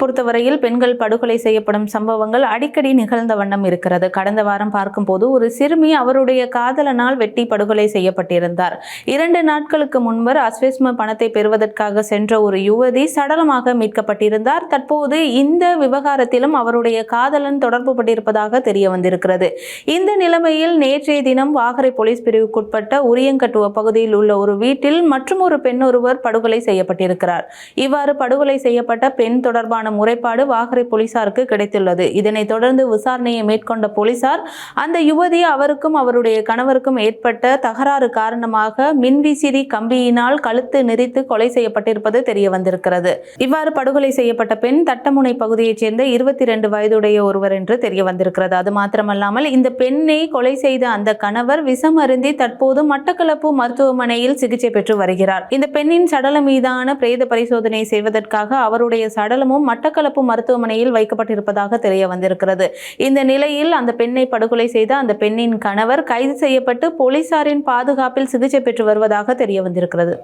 பொறுத்தவரையில் பெண்கள் படுகொலை செய்யப்படும் சம்பவங்கள் அடிக்கடி நிகழ்ந்த வண்ணம் இருக்கிறது. கடந்த வாரம் பார்க்கும்போது ஒரு சிறுமி அவருடைய காதலனால் வெட்டி படுகொலை செய்யப்பட்டிருந்தார். 2 நாட்களுக்கு முன்பர் அஸ்வஸ்ம பணத்தை பெறுவதற்காக சென்ற ஒரு யுவதி சடலமாக மீட்கப்பட்டிருந்தார். தற்போது இந்த விவகாரத்திலும் அவருடைய காதலன் தொடர்பு பட்டிருப்பதாக தெரிய வந்திருக்கிறது. இந்த நிலைமையில் நேற்றைய தினம் வாகரை போலீஸ் பிரிவுக்குட்பட்ட உரியங்கட்டுவ பகுதியில் உள்ள ஒரு வீட்டில் மற்றும் ஒரு பெண் ஒருவர் படுகொலை செய்யப்பட்டிருக்கிறார். இவ்வாறு படுகொலை செய்யப்பட்ட பெண் தொடர்பான முறைப்பாடு வாகரை போலீசாருக்கு கிடைத்துள்ளது. இதனைத் தொடர்ந்து விசாரணையை மேற்கொண்ட போலீசார் அந்த யுவதி அவருக்கும் அவருடைய கணவருக்கும் ஏற்பட்ட தகராறு காரணமாக மின்விசிறி கம்பியினால் கழுத்து நெரித்து கொலை செய்யப்பட்டிருப்பது தெரிய வந்திருக்கிறது. இவ்வாறு படுகொலை செய்யப்பட்ட பெண் தட்டமுனை பகுதியைச் சேர்ந்த 22 வயதுடைய ஒருவர் என்று தெரிய வந்திருக்கிறது. அது மாத்திரமல்லாமல் இந்த பெண்ணை கொலை செய்த அந்த கணவர் விஷம் அருந்தி தற்போது மட்டக்களப்பு மருத்துவமனையில் சிகிச்சை பெற்று வருகிறார். இந்த பெண்ணின் சடலம் மீதான பிரேத பரிசோதனை செய்வதற்காக அவருடைய சடலமும் மட்டக்களப்பு மருத்துவமனையில் வைக்கப்பட்டிருப்பதாக தெரிய வந்திருக்கிறது. இந்த நிலையில் அந்த பெண்ணை படுகொலை செய்த அந்த பெண்ணின் கணவர் கைது செய்யப்பட்டு போலீசாரின் பாதுகாப்பில் சிகிச்சை பெற்று வருவதாக தெரிய வந்திருக்கிறது.